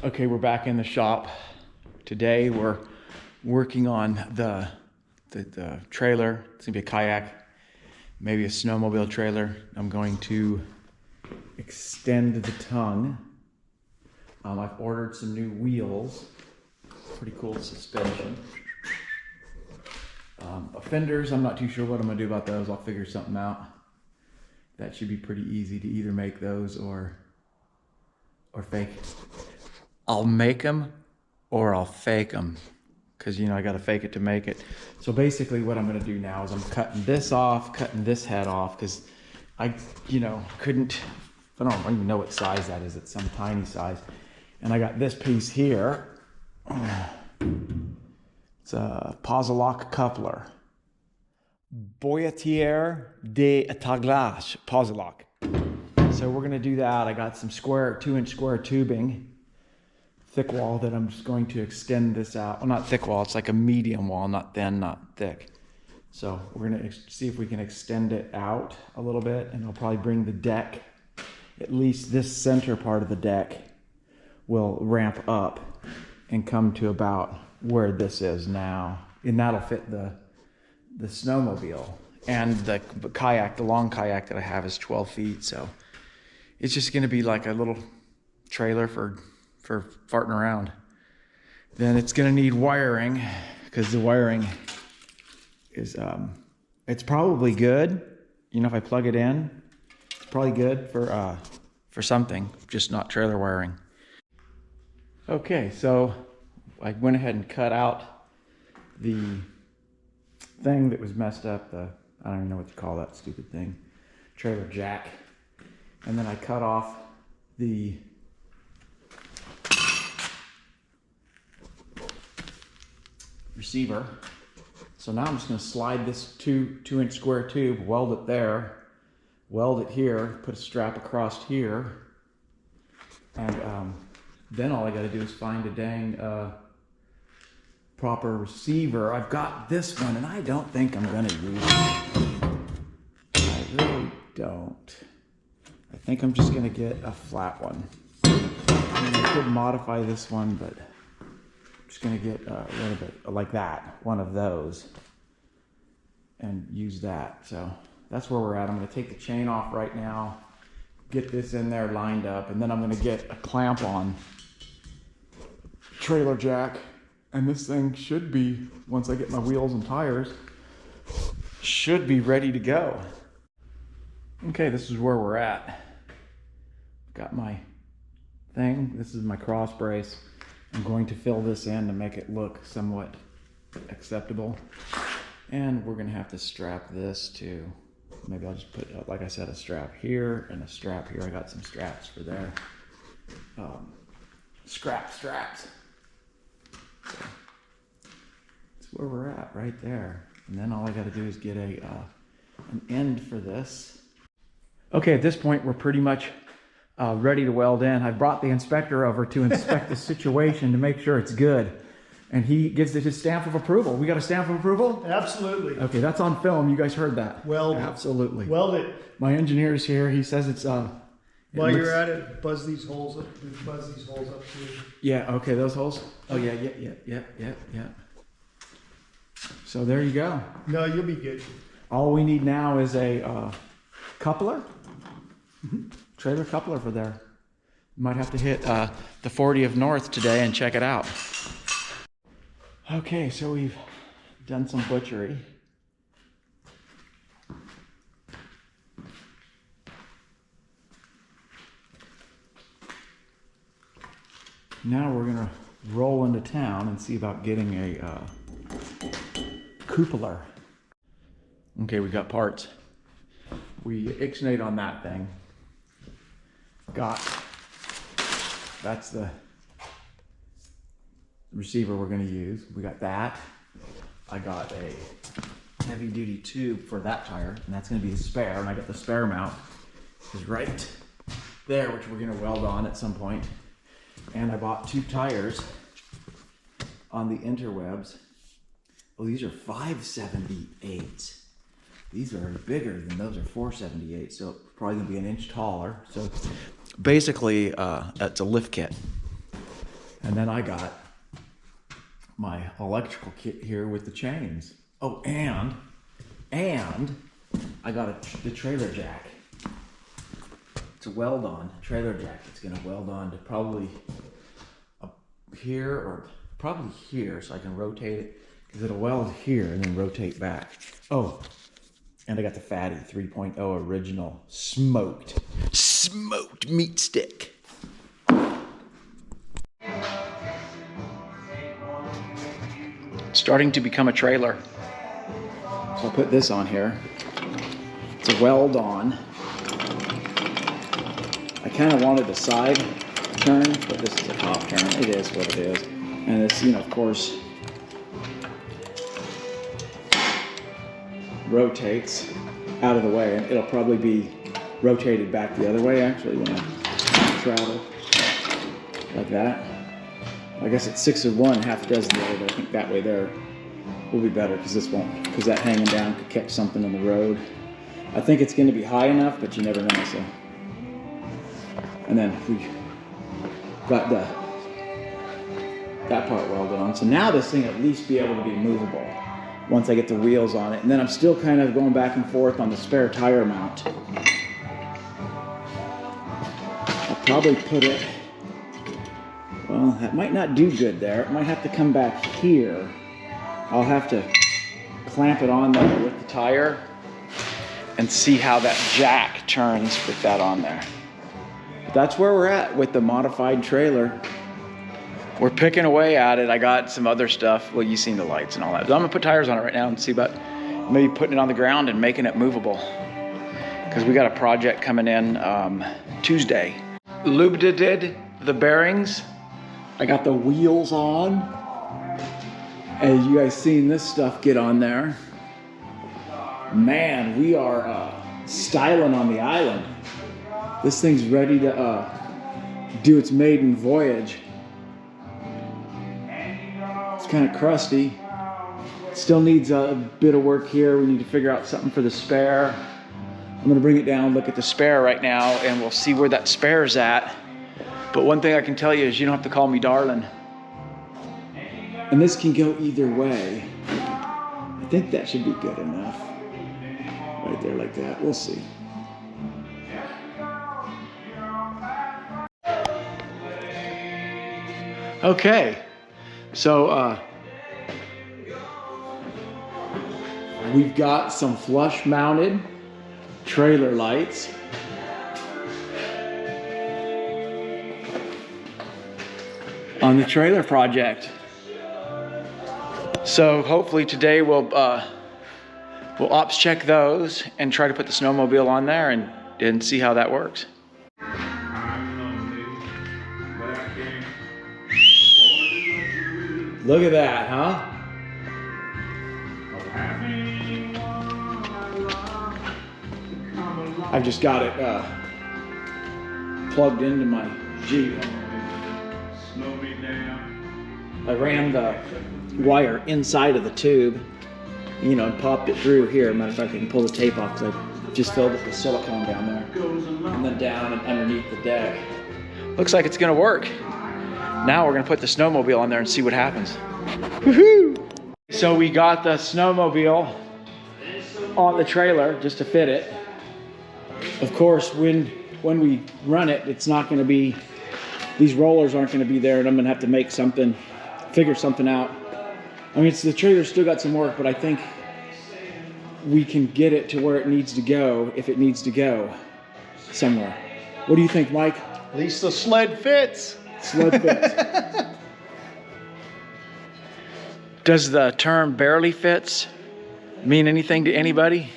Okay, we're back in the shop. Today we're working on the trailer. It's gonna be a kayak, maybe a snowmobile trailer. I'm going to extend the tongue. I've ordered some new wheels. Pretty cool suspension. Fenders, I'm not too sure what I'm gonna do about those. I'll figure something out. That should be pretty easy to either make those or fake. I'll make them or I'll fake them, because I got to fake it to make it. So basically what I'm going to do now is I'm cutting this off, cutting this head off, because I couldn't, I don't even know what size that is. It's some tiny size. And I got this piece here. It's a Posilock coupler. Boyatier de Taglage Posilock. So we're going to do that. I got some 2-inch square tubing, thick wall, that I'm just going to extend this out. Well, not thick wall, it's like a medium wall, not thin, not thick. So we're going to see if we can extend it out a little bit, and I'll probably bring the deck, at least this center part of the deck will ramp up and come to about where this is now. And that'll fit the snowmobile. And the kayak, the long kayak that I have is 12 feet, so it's just going to be like a little trailer for farting around. Then it's going to need wiring, because the wiring is it's probably good. If I plug it in, it's probably good for something, just not trailer wiring. Okay, so I went ahead and cut out the thing that was messed up. I don't even know what to call that stupid thing. Trailer jack. And then I cut off the receiver. So now I'm just going to slide this 2-inch square tube, weld it there, weld it here, put a strap across here, and then all I got to do is find a dang proper receiver. I've got this one, and I don't think I'm going to use it. I really don't. I think I'm just going to get a flat one. I could modify this one, but I'm just going to get a little bit like that, one of those, and use that. So that's where we're at. I'm going to take the chain off right now, get this in there lined up, and then I'm going to get a clamp on trailer jack. And this thing should be, once I get my wheels and tires, should be ready to go. Okay, this is where we're at. Got my thing. This is my cross brace. I'm going to fill this in to make it look somewhat acceptable. And we're going to have to strap this to, maybe I'll just put, like I said, a strap here and a strap here. I got some straps for there. Straps. So that's where we're at right there. And then all I got to do is get an end for this. Okay, at this point, we're pretty much ready to weld in. I brought the inspector over to inspect the situation to make sure it's good. And he gives it his stamp of approval. We got a stamp of approval? Absolutely. Okay, that's on film. You guys heard that. Weld. Absolutely. Weld it. My engineer's here. He says it's... While you're at it, buzz these holes up. Buzz these holes up too. Yeah, okay, those holes? Oh, yeah. So there you go. No, you'll be good. All we need now is a coupler. Trailer coupler for there. Might have to hit the 40th North today and check it out. Okay, so we've done some butchery. Now we're gonna roll into town and see about getting a cupola. Okay, we got parts. We ixnayed on that thing. That's the receiver we're gonna use. We got that. I got a heavy duty tube for that tire, and that's gonna be the spare, and I got the spare mount is right there, which we're gonna weld on at some point. And I bought 2 tires on the interwebs. Oh, these are 578s. These are bigger than those are 478, so probably gonna be an inch taller. So basically, it's a lift kit. And then I got my electrical kit here with the chains. Oh, and I got the trailer jack. It's a weld-on trailer jack. It's gonna weld on to probably up here or probably here, so I can rotate it, because it'll weld here and then rotate back. Oh, and I got the Fatty 3.0 original smoked meat stick. Starting to become a trailer. So I'll put this on here. It's a weld on. I kind of wanted a side turn, but this is a top turn. It is what it is. And it's, you know, of course, rotates out of the way. And it'll probably be rotated back the other way, actually, when I travel. Like that. I guess it's 6 of one, half a dozen the other, but I think that way there will be better, because this won't, because that hanging down could catch something on the road. I think it's going to be high enough, but you never know, so. And then we got that part welded on. So now this thing at least be able to be movable once I get the wheels on it. And then I'm still kind of going back and forth on the spare tire mount. I'll probably put it, well, that might not do good there. It might have to come back here. I'll have to clamp it on there with the tire and see how that jack turns with that on there. But that's where we're at with the modified trailer. We're picking away at it. I got some other stuff. Well, you've seen the lights and all that. So I'm gonna put tires on it right now and see about maybe putting it on the ground and making it movable. Because we got a project coming in Tuesday. Lubricated the bearings. I got the wheels on. As you guys seen this stuff get on there. Man, we are styling on the island. This thing's ready to do its maiden voyage. It's kind of crusty. Still needs a bit of work here. We need to figure out something for the spare. I'm gonna bring it down, look at the spare right now, and we'll see where that spare's at. But one thing I can tell you is you don't have to call me darling. And this can go either way. I think that should be good enough. Right there like that, we'll see. Okay, so we've got some flush mounted trailer lights. On the trailer project. So hopefully today we'll ops check those and try to put the snowmobile on there and see how that works. Look at that, huh? I've just got it plugged into my Jeep. I ran the wire inside of the tube, you know, and popped it through here. Matter of fact, I can pull the tape off because I just filled it with silicone down there. And then down and underneath the deck. Looks like it's gonna work. Now we're gonna put the snowmobile on there and see what happens. Woohoo! So we got the snowmobile on the trailer just to fit it. Of course, when we run it, it's not gonna be, these rollers aren't gonna be there, and I'm gonna have to make something, figure something out. I mean, the trailer's still got some work, but I think we can get it to where it needs to go if it needs to go somewhere. What do you think, Mike? At least the sled fits. Sled fits. Does the term barely fits mean anything to anybody?